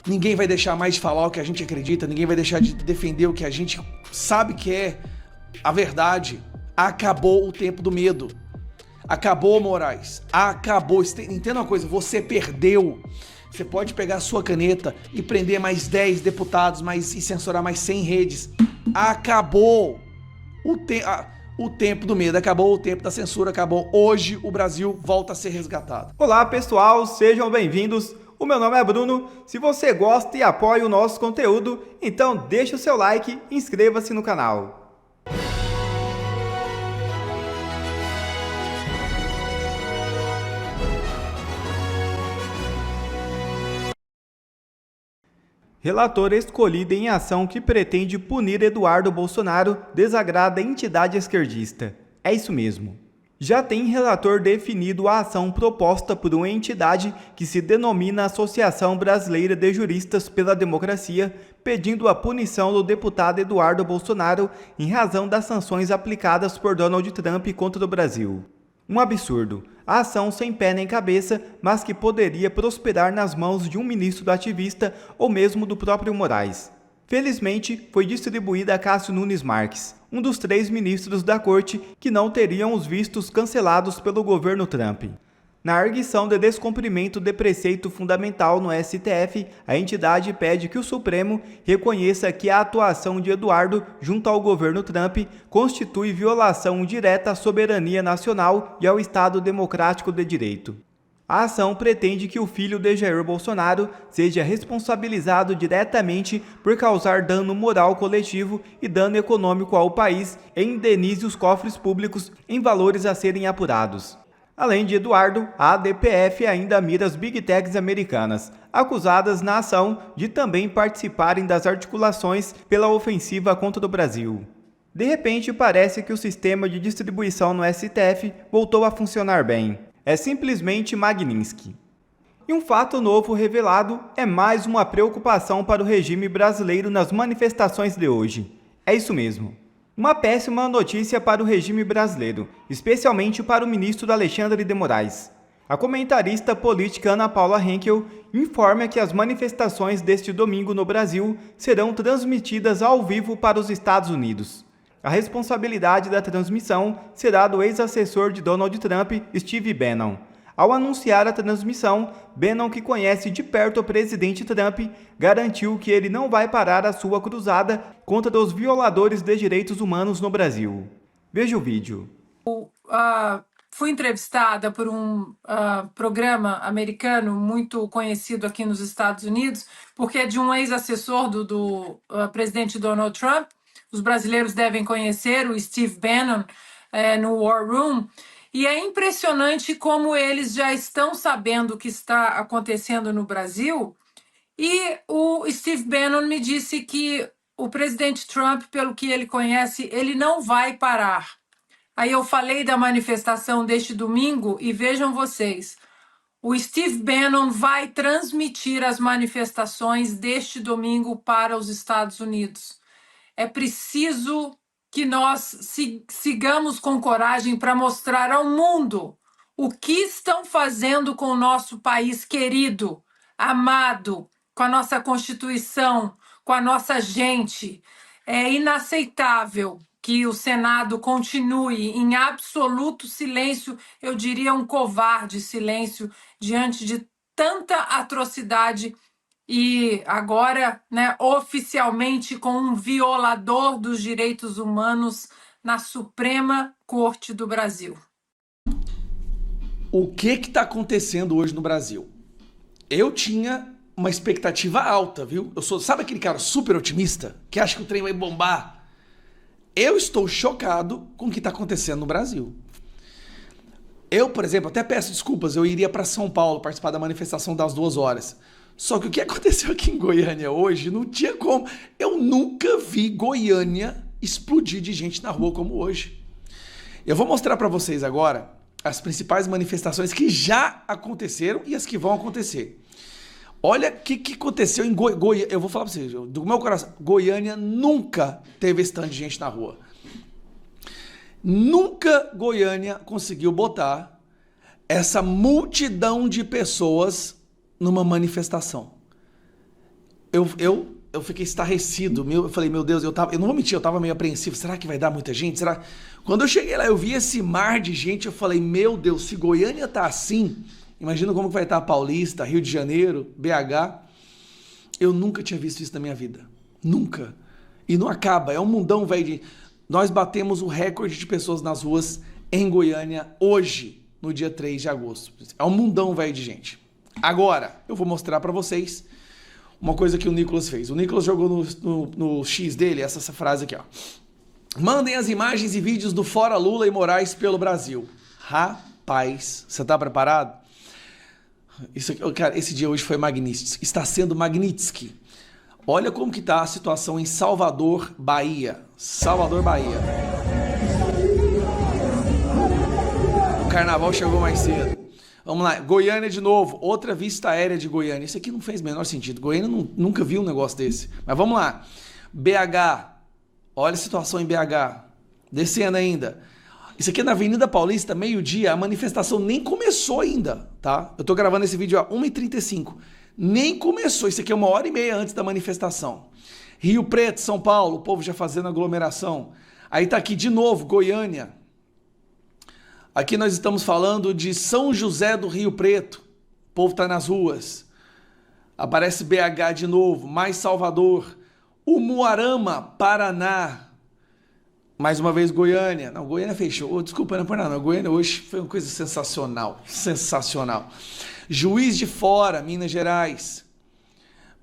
ninguém vai deixar mais de falar o que a gente acredita, ninguém vai deixar de defender o que a gente sabe que é a verdade. Acabou o tempo do medo. Acabou, Moraes. Acabou. Entenda uma coisa, você perdeu. Você pode pegar a sua caneta e prender mais 10 deputados e censurar mais 100 redes. Acabou o tempo do medo, acabou o tempo da censura, acabou. Hoje o Brasil volta a ser resgatado. Olá pessoal, sejam bem-vindos. O meu nome é Bruno. Se você gosta e apoia o nosso conteúdo, então deixa o seu like e inscreva-se no canal. Relator escolhido em ação que pretende punir Eduardo Bolsonaro desagrada entidade esquerdista. É isso mesmo. Já tem relator definido a ação proposta por uma entidade que se denomina Associação Brasileira de Juristas pela Democracia, pedindo a punição do deputado Eduardo Bolsonaro em razão das sanções aplicadas por Donald Trump contra o Brasil. Um absurdo. A ação sem pé nem cabeça, mas que poderia prosperar nas mãos de um ministro ativista ou mesmo do próprio Moraes. Felizmente, foi distribuída a Cássio Nunes Marques, um dos 3 ministros da corte que não teriam os vistos cancelados pelo governo Trump. Na arguição de descumprimento de preceito fundamental no STF, a entidade pede que o Supremo reconheça que a atuação de Eduardo junto ao governo Trump constitui violação direta à soberania nacional e ao Estado Democrático de Direito. A ação pretende que o filho de Jair Bolsonaro seja responsabilizado diretamente por causar dano moral coletivo e dano econômico ao país e indenize os cofres públicos em valores a serem apurados. Além de Eduardo, a ADPF ainda mira as Big Techs americanas, acusadas na ação de também participarem das articulações pela ofensiva contra o Brasil. De repente, parece que o sistema de distribuição no STF voltou a funcionar bem. É simplesmente Magnitsky. E um fato novo revelado é mais uma preocupação para o regime brasileiro nas manifestações de hoje. É isso mesmo. Uma péssima notícia para o regime brasileiro, especialmente para o ministro Alexandre de Moraes. A comentarista política Ana Paula Henkel informa que as manifestações deste domingo no Brasil serão transmitidas ao vivo para os Estados Unidos. A responsabilidade da transmissão será do ex-assessor de Donald Trump, Steve Bannon. Ao anunciar a transmissão, Bannon, que conhece de perto o presidente Trump, garantiu que ele não vai parar a sua cruzada contra os violadores de direitos humanos no Brasil. Veja o vídeo. Fui entrevistada por um programa americano muito conhecido aqui nos Estados Unidos, porque é de um ex-assessor do presidente Donald Trump. Os brasileiros devem conhecer o Steve Bannon no War Room. E é impressionante como eles já estão sabendo o que está acontecendo no Brasil. E o Steve Bannon me disse que o presidente Trump, pelo que ele conhece, ele não vai parar. Aí eu falei da manifestação deste domingo e vejam vocês, o Steve Bannon vai transmitir as manifestações deste domingo para os Estados Unidos. É preciso que nós sigamos com coragem para mostrar ao mundo o que estão fazendo com o nosso país querido, amado, com a nossa Constituição, com a nossa gente. É inaceitável que o Senado continue em absoluto silêncio, eu diria um covarde silêncio, diante de tanta atrocidade e agora, oficialmente com um violador dos direitos humanos na Suprema Corte do Brasil. O que está acontecendo hoje no Brasil? Eu tinha uma expectativa alta, viu? Sabe aquele cara super otimista que acha que o trem vai bombar? Eu estou chocado com o que está acontecendo no Brasil. Eu, por exemplo, até peço desculpas, eu iria para São Paulo participar da manifestação das 2 horas. Só que o que aconteceu aqui em Goiânia hoje não tinha como. Eu nunca vi Goiânia explodir de gente na rua como hoje. Eu vou mostrar para vocês agora as principais manifestações que já aconteceram e as que vão acontecer. Olha o que aconteceu em Goiânia. Eu vou falar para vocês, do meu coração, Goiânia nunca teve esse tanto de gente na rua. Nunca Goiânia conseguiu botar essa multidão de pessoas numa manifestação. eu fiquei estarrecido. Eu falei, meu Deus, eu não vou mentir, eu tava meio apreensivo. Será que vai dar muita gente? Será? Quando eu cheguei lá, eu vi esse mar de gente, eu falei, meu Deus, se Goiânia tá assim, imagina como vai estar Paulista, Rio de Janeiro, BH. Eu nunca tinha visto isso na minha vida. Nunca. E não acaba, é um mundão, velho. Nós batemos o recorde de pessoas nas ruas em Goiânia hoje, no dia 3 de agosto. É um mundão, velho, de gente. Agora, eu vou mostrar pra vocês uma coisa que o Nicolas fez. O Nicolas jogou no X dele essa frase aqui, ó. Mandem as imagens e vídeos do Fora Lula e Moraes pelo Brasil. Rapaz, você tá preparado? Isso aqui, cara, esse dia hoje foi magnífico. Está sendo magnífico. Olha como que tá a situação em Salvador, Bahia. Salvador, Bahia. O carnaval chegou mais cedo. Vamos lá, Goiânia de novo, outra vista aérea de Goiânia. Isso aqui não fez o menor sentido. Goiânia nunca viu um negócio desse. Mas vamos lá. BH, olha a situação em BH. Descendo ainda. Isso aqui é na Avenida Paulista, meio-dia. A manifestação nem começou ainda, tá? Eu tô gravando esse vídeo a 1h35. Nem começou. Isso aqui é 1h30 antes da manifestação. Rio Preto, São Paulo, o povo já fazendo aglomeração. Aí tá aqui de novo, Goiânia. Aqui nós estamos falando de São José do Rio Preto. O povo está nas ruas. Aparece BH de novo, mais Salvador. Umuarama, Paraná. Mais uma vez Goiânia. Não, Goiânia fechou. Desculpa, não é por nada. Goiânia hoje foi uma coisa sensacional. Sensacional. Juiz de Fora, Minas Gerais.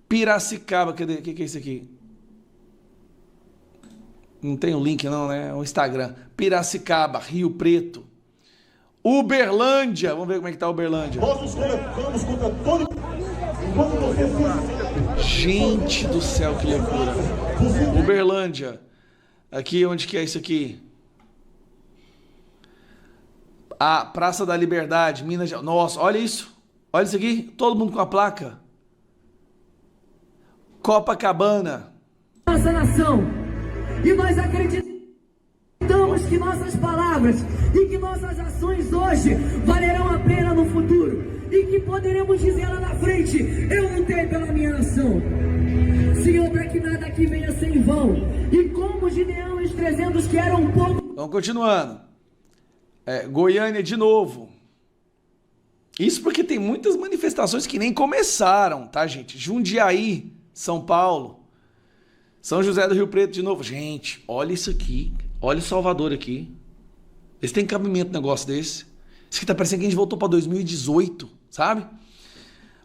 Piracicaba. Cadê? O que é isso aqui? Não tem um link não, né? É um Instagram. Piracicaba, Rio Preto. Uberlândia, vamos ver como é que tá Uberlândia. Nós nos colocamos contra todo... Gente do céu, que loucura. Uberlândia. Aqui, onde que é isso aqui? A Praça da Liberdade, Minas Gerais. Nossa, olha isso. Olha isso aqui. Todo mundo com a placa. Copacabana. Nossa nação. E nós acreditamos que nossas palavras e que nossas ações hoje valerão a pena no futuro e que poderemos dizer lá na frente: eu lutei pela minha nação, Senhor, para que nada aqui venha ser em vão. E como Gideão e os 300 que eram um pouco... Vamos continuando. Goiânia de novo. Isso porque tem muitas manifestações que nem começaram, tá, gente? Jundiaí, São Paulo. São José do Rio Preto de novo. Gente, olha isso aqui. Olha o Salvador aqui. Eles têm cabimento um negócio desse. Isso aqui tá parecendo que a gente voltou para 2018, sabe?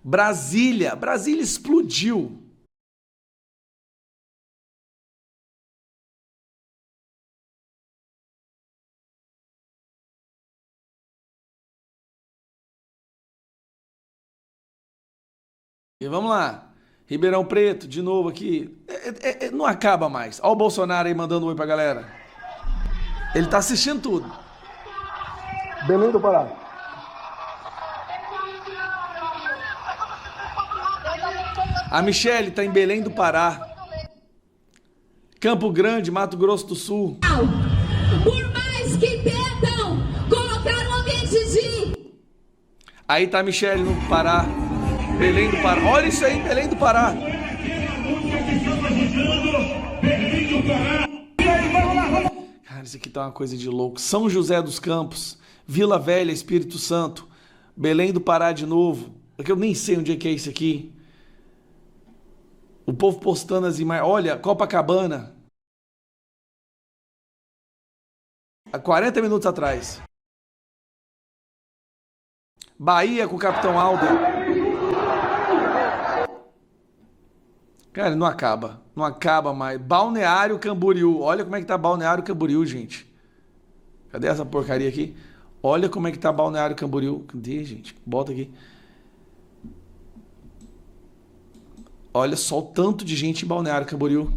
Brasília. Brasília explodiu. E vamos lá. Ribeirão Preto, de novo aqui. Não acaba mais. Olha o Bolsonaro aí mandando oi pra galera. Ele tá assistindo tudo. Belém do Pará. A Michele tá em Belém do Pará. Campo Grande, Mato Grosso do Sul. Por mais que tentam colocar um ambiente de... Aí tá a Michele no Pará. Belém do Pará. Olha isso aí, Belém do Pará. Cara, isso aqui tá uma coisa de louco. São José dos Campos, Vila Velha, Espírito Santo, Belém do Pará de novo. Porque eu nem sei onde é que é isso aqui. O povo postando as imagens. Olha, Copacabana. Há 40 minutos atrás. Bahia com o Capitão Alder. Cara, não acaba. Não acaba mais. Balneário Camboriú. Olha como é que tá Balneário Camboriú, gente. Cadê essa porcaria aqui? Olha como é que tá Balneário Camboriú. Cadê, gente? Bota aqui. Olha só o tanto de gente em Balneário Camboriú.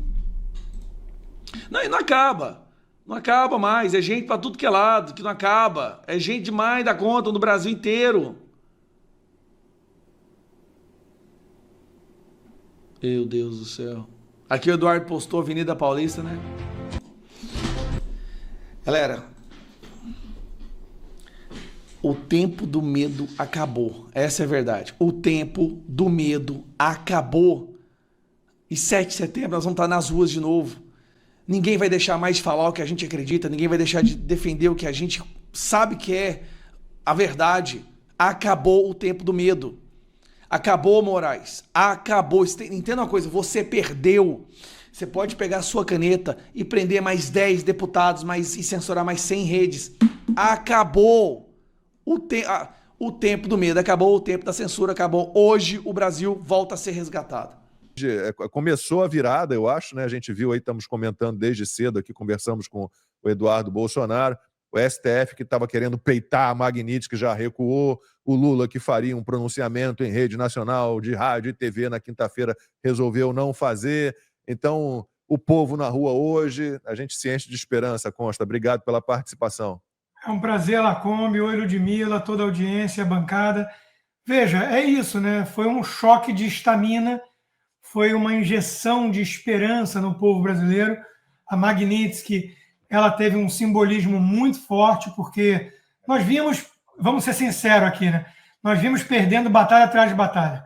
Não, e não acaba. Não acaba mais. É gente pra tudo que é lado, que não acaba. É gente demais da conta no Brasil inteiro. Meu Deus do céu. Aqui o Eduardo postou Avenida Paulista, né? Galera, o tempo do medo acabou. Essa é a verdade. O tempo do medo acabou. E 7 de setembro nós vamos estar nas ruas de novo. Ninguém vai deixar mais de falar o que a gente acredita, ninguém vai deixar de defender o que a gente sabe que é a verdade. Acabou o tempo do medo. Acabou, Moraes. Acabou. Entenda uma coisa, você perdeu. Você pode pegar a sua caneta e prender mais 10 deputados e censurar mais 100 redes. Acabou o tempo do medo, acabou o tempo da censura, acabou. Hoje o Brasil volta a ser resgatado. Começou a virada, eu acho, né? A gente viu aí, estamos comentando desde cedo aqui, conversamos com o Eduardo Bolsonaro, o STF que estava querendo peitar a Magnitsky já recuou, o Lula que faria um pronunciamento em rede nacional de rádio e TV na quinta-feira resolveu não fazer. Então, o povo na rua hoje, a gente se enche de esperança, Consta. Obrigado pela participação. É um prazer, Lacombe, oi Ludmila, toda a audiência, a bancada. Veja, é isso, né? Foi um choque de estamina, foi uma injeção de esperança no povo brasileiro. A Magnitsky, ela teve um simbolismo muito forte, porque nós vimos, vamos ser sinceros aqui, né? Nós vimos perdendo batalha atrás de batalha.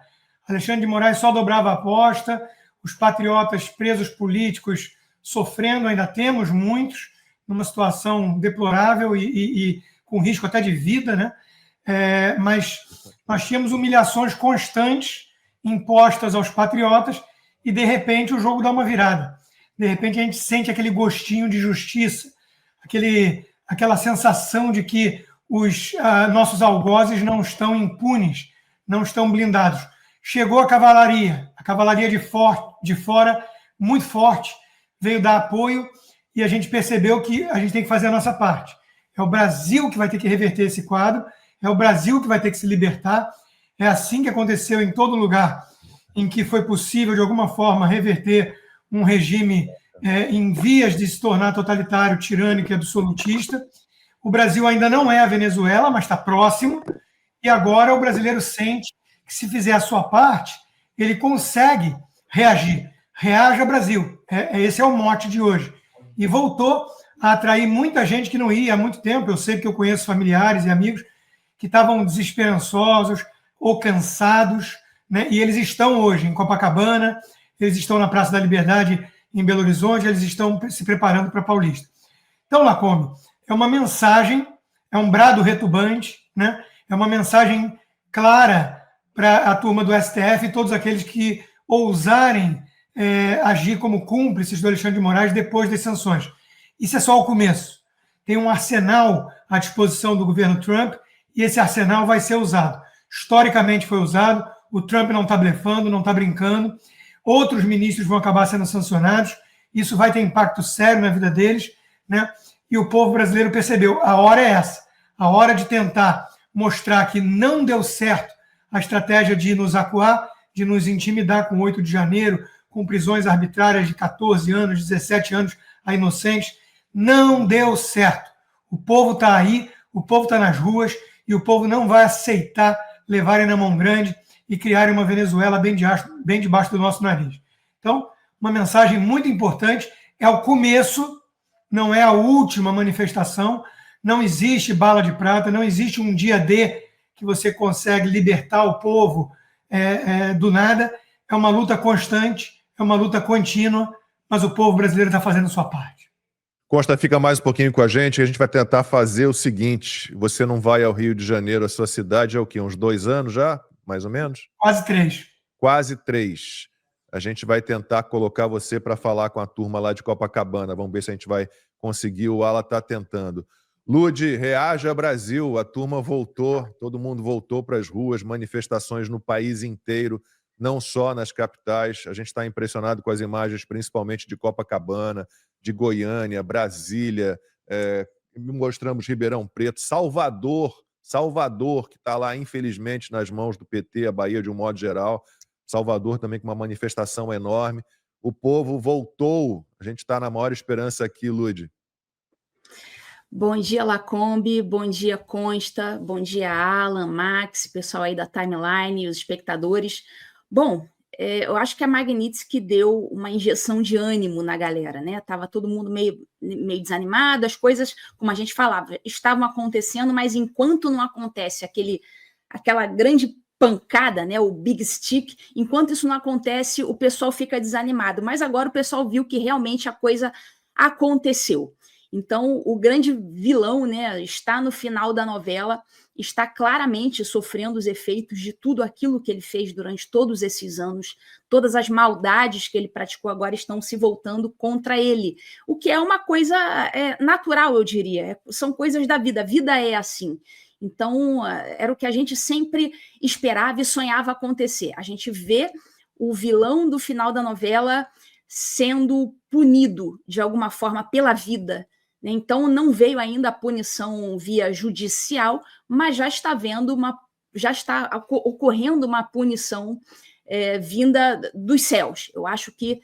Alexandre de Moraes só dobrava a aposta, os patriotas presos políticos sofrendo, ainda temos muitos, numa situação deplorável e com risco até de vida, né? Mas nós tínhamos humilhações constantes impostas aos patriotas e, de repente, o jogo dá uma virada. De repente, a gente sente aquele gostinho de justiça, aquela sensação de que os nossos algozes não estão impunes, não estão blindados. Chegou a cavalaria de fora, muito forte, veio dar apoio e a gente percebeu que a gente tem que fazer a nossa parte. É o Brasil que vai ter que reverter esse quadro, é o Brasil que vai ter que se libertar. É assim que aconteceu em todo lugar em que foi possível, de alguma forma, reverter um regime em vias de se tornar totalitário, tirânico e absolutista. O Brasil ainda não é a Venezuela, mas está próximo, e agora o brasileiro sente que, se fizer a sua parte, ele consegue reagir. Reaja, Brasil. Esse é o mote de hoje. E voltou a atrair muita gente que não ia há muito tempo. Eu sei que eu conheço familiares e amigos que estavam desesperançosos ou cansados, né? E eles estão hoje em Copacabana, eles estão na Praça da Liberdade em Belo Horizonte, eles estão se preparando para Paulista. Então, Lacombe, é uma mensagem, é um brado retumbante, né? É uma mensagem clara para a turma do STF e todos aqueles que ousarem agir como cúmplices do Alexandre de Moraes depois das sanções. Isso é só o começo. Tem um arsenal à disposição do governo Trump e esse arsenal vai ser usado. Historicamente foi usado, o Trump não está blefando, não está brincando, outros ministros vão acabar sendo sancionados, isso vai ter impacto sério na vida deles, né? E o povo brasileiro percebeu, a hora é essa, a hora de tentar mostrar que não deu certo a estratégia de nos acuar, de nos intimidar com 8 de janeiro, com prisões arbitrárias de 14 anos, 17 anos a inocentes, não deu certo. O povo está aí, o povo está nas ruas e o povo não vai aceitar levarem na mão grande e criarem uma Venezuela bem debaixo do nosso nariz. Então, uma mensagem muito importante, é o começo, não é a última manifestação, não existe bala de prata, não existe um dia D que você consegue libertar o povo do nada, é uma luta constante, é uma luta contínua, mas o povo brasileiro está fazendo sua parte. Costa, fica mais um pouquinho com a gente vai tentar fazer o seguinte, você não vai ao Rio de Janeiro, a sua cidade é o quê? Uns 2 anos já, mais ou menos? Quase 3. Quase 3. A gente vai tentar colocar você para falar com a turma lá de Copacabana, vamos ver se a gente vai conseguir, o Ala está tentando. Lud, reaja Brasil, a turma voltou, todo mundo voltou para as ruas, manifestações no país inteiro, não só nas capitais. A gente está impressionado com as imagens, principalmente de Copacabana, de Goiânia, Brasília, mostramos Ribeirão Preto, Salvador, que está lá, infelizmente, nas mãos do PT, a Bahia de um modo geral. Salvador também com uma manifestação enorme. O povo voltou, a gente está na maior esperança aqui, Lud. Bom dia, Lacombe, bom dia, Consta, bom dia, Alan, Max, pessoal aí da Timeline, os espectadores. Bom, eu acho que a Magnitsky deu uma injeção de ânimo na galera, né? Tava todo mundo meio desanimado, as coisas, como a gente falava, estavam acontecendo, mas enquanto não acontece aquela grande pancada, né, o big stick. Enquanto isso não acontece, o pessoal fica desanimado. Mas agora o pessoal viu que realmente a coisa aconteceu. Então, o grande vilão, né, está no final da novela, está claramente sofrendo os efeitos de tudo aquilo que ele fez durante todos esses anos. Todas as maldades que ele praticou agora estão se voltando contra ele, o que é uma coisa natural, eu diria. São coisas da vida. A vida é assim. Então, era o que a gente sempre esperava e sonhava acontecer. A gente vê o vilão do final da novela sendo punido, de alguma forma, pela vida. Então, não veio ainda a punição via judicial, mas já está ocorrendo uma punição vinda dos céus. Eu acho que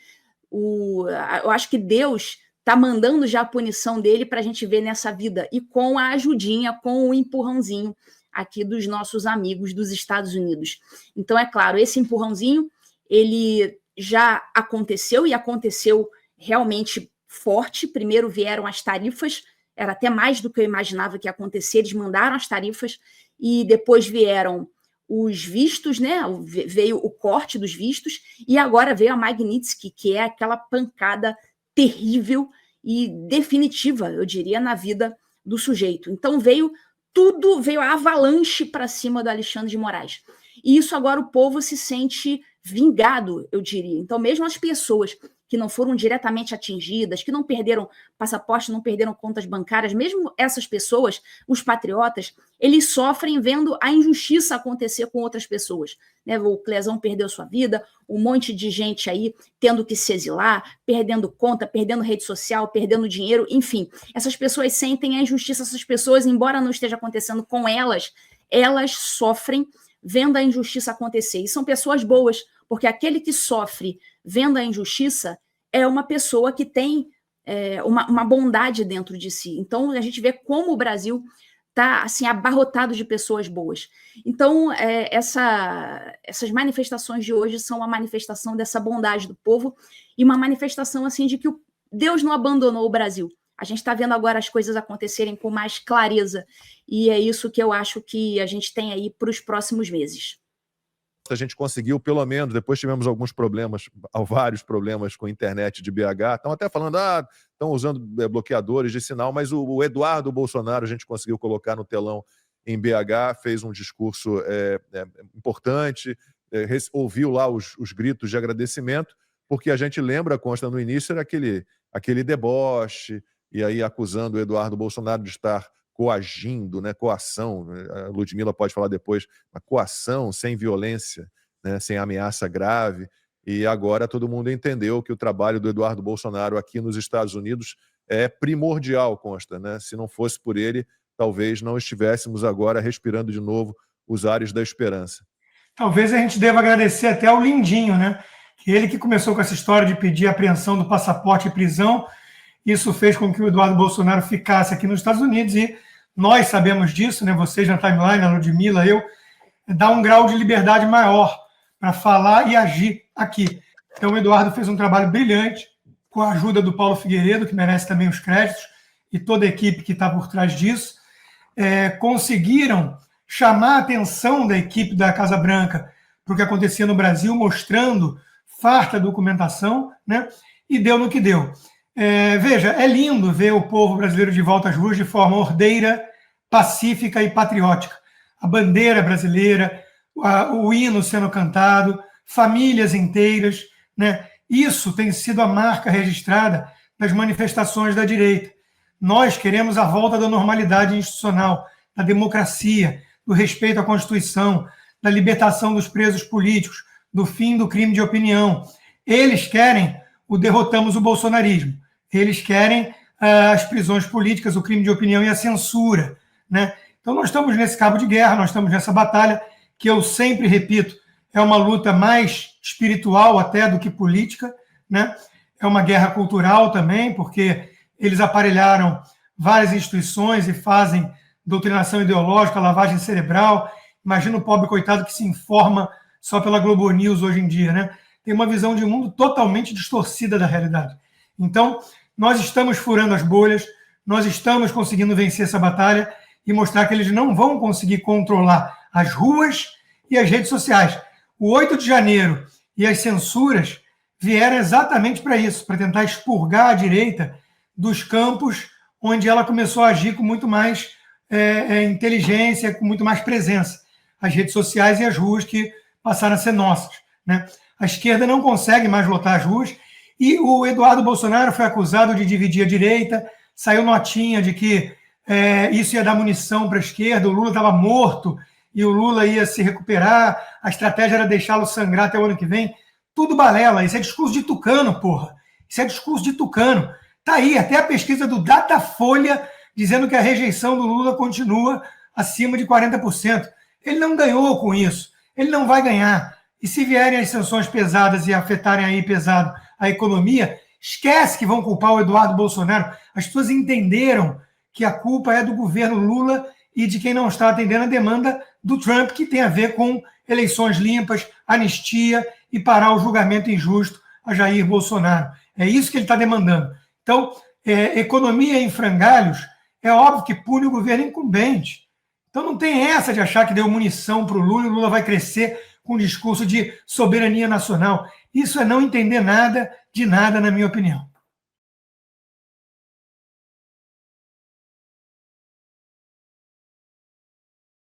Deus está mandando já a punição dele para a gente ver nessa vida, e com a ajudinha, com o empurrãozinho aqui dos nossos amigos dos Estados Unidos. Então, é claro, esse empurrãozinho, ele já aconteceu, e aconteceu realmente forte. Primeiro vieram as tarifas, era até mais do que eu imaginava que ia acontecer, eles mandaram as tarifas, e depois vieram os vistos, né? Veio o corte dos vistos, e agora veio a Magnitsky, que é aquela pancada terrível e definitiva, eu diria, na vida do sujeito. Então veio a avalanche para cima do Alexandre de Moraes. E isso agora o povo se sente vingado, eu diria. Então, mesmo as pessoas que não foram diretamente atingidas, que não perderam passaporte, não perderam contas bancárias, mesmo essas pessoas, os patriotas, eles sofrem vendo a injustiça acontecer com outras pessoas. Né? O Clezão perdeu sua vida, um monte de gente aí tendo que se exilar, perdendo conta, perdendo rede social, perdendo dinheiro, enfim. Essas pessoas sentem a injustiça, essas pessoas, embora não esteja acontecendo com elas, elas sofrem vendo a injustiça acontecer. E são pessoas boas, porque aquele que sofre vendo a injustiça é uma pessoa que tem uma bondade dentro de si. Então, a gente vê como o Brasil está assim, abarrotado de pessoas boas. Então, essas manifestações de hoje são uma manifestação dessa bondade do povo e uma manifestação assim, de que Deus não abandonou o Brasil. A gente está vendo agora as coisas acontecerem com mais clareza, e é isso que eu acho que a gente tem aí para os próximos meses. A gente conseguiu, pelo menos, depois tivemos alguns problemas, vários problemas com a internet de BH, estão até falando, estão usando bloqueadores de sinal, mas o Eduardo Bolsonaro a gente conseguiu colocar no telão em BH, fez um discurso importante, ouviu lá os gritos de agradecimento, porque a gente lembra, consta no início, era aquele deboche, e aí acusando o Eduardo Bolsonaro de estar coagindo, né, coação, a Ludmila pode falar depois, uma coação sem violência, né, sem ameaça grave, e agora todo mundo entendeu que o trabalho do Eduardo Bolsonaro aqui nos Estados Unidos é primordial, consta, né? Se não fosse por ele, talvez não estivéssemos agora respirando de novo os ares da esperança. Talvez a gente deva agradecer até ao Lindinho, né? Ele que começou com essa história de pedir apreensão do passaporte e prisão. Isso fez com que o Eduardo Bolsonaro ficasse aqui nos Estados Unidos, e nós sabemos disso, né? Vocês na timeline, a Ludmila, eu, dá um grau de liberdade maior para falar e agir aqui. Então o Eduardo fez um trabalho brilhante, com a ajuda do Paulo Figueiredo, que merece também os créditos, e toda a equipe que está por trás disso. Conseguiram chamar a atenção da equipe da Casa Branca para o que acontecia no Brasil, mostrando farta documentação, né? E deu no que deu. Veja, é lindo ver o povo brasileiro de volta às ruas de forma ordeira, pacífica e patriótica. A bandeira brasileira, o hino sendo cantado, famílias inteiras, né? Isso tem sido a marca registrada das manifestações da direita. Nós queremos a volta da normalidade institucional, da democracia, do respeito à Constituição, da libertação dos presos políticos, do fim do crime de opinião. Eles querem derrotamos o bolsonarismo. Eles querem as prisões políticas, o crime de opinião e a censura, né? Então nós estamos nesse cabo de guerra, nós estamos nessa batalha, que eu sempre repito, é uma luta mais espiritual até do que política, né? É uma guerra cultural também, porque eles aparelharam várias instituições e fazem doutrinação ideológica, lavagem cerebral. Imagina o pobre coitado que se informa só pela Globo News hoje em dia, né? Tem uma visão de mundo totalmente distorcida da realidade. Então, nós estamos furando as bolhas, nós estamos conseguindo vencer essa batalha e mostrar que eles não vão conseguir controlar as ruas e as redes sociais. O 8 de janeiro e as censuras vieram exatamente para isso, para tentar expurgar a direita dos campos onde ela começou a agir com muito mais inteligência, com muito mais presença. As redes sociais e as ruas que passaram a ser nossas, né? A esquerda não consegue mais lotar as ruas e o Eduardo Bolsonaro foi acusado de dividir a direita, saiu notinha de que isso ia dar munição para a esquerda, o Lula estava morto e o Lula ia se recuperar, a estratégia era deixá-lo sangrar até o ano que vem. Tudo balela, isso é discurso de tucano, porra. Isso é discurso de tucano. Tá aí, até a pesquisa do Datafolha dizendo que a rejeição do Lula continua acima de 40%. Ele não ganhou com isso, ele não vai ganhar. E se vierem as sanções pesadas e afetarem aí pesado a economia, esquece que vão culpar o Eduardo Bolsonaro. As pessoas entenderam que a culpa é do governo Lula e de quem não está atendendo a demanda do Trump, que tem a ver com eleições limpas, anistia e parar o julgamento injusto a Jair Bolsonaro. É isso que ele está demandando. Então, economia em frangalhos, é óbvio que pune o governo incumbente. Então não tem essa de achar que deu munição para o Lula e o Lula vai crescer com um discurso de soberania nacional. Isso é não entender nada de nada, na minha opinião.